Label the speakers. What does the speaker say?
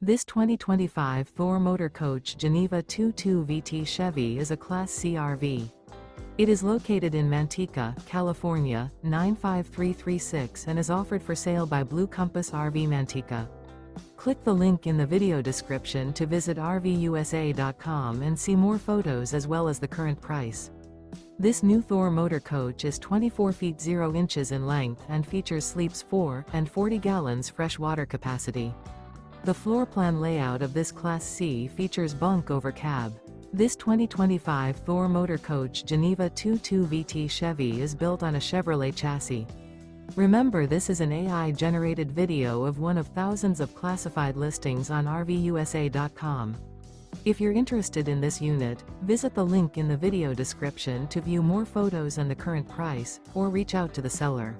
Speaker 1: This 2025 Thor Motor Coach Geneva 22 VT Chevy is a Class C RV. It is located in Manteca, California, 95336 and is offered for sale by Blue Compass RV Manteca. Click the link in the video description to visit RVUSA.com and see more photos as well as the current price. This new Thor Motor Coach is 24 feet 0 inches in length and features sleeps 4 and 40 gallons fresh water capacity. The floor plan layout of this Class C features bunk over cab. This 2025 Thor Motor Coach Geneva 22 VT Chevy is built on a Chevrolet chassis. Remember, this is an AI-generated video of one of thousands of classified listings on RVUSA.com. If you're interested in this unit, visit the link in the video description to view more photos and the current price, or reach out to the seller.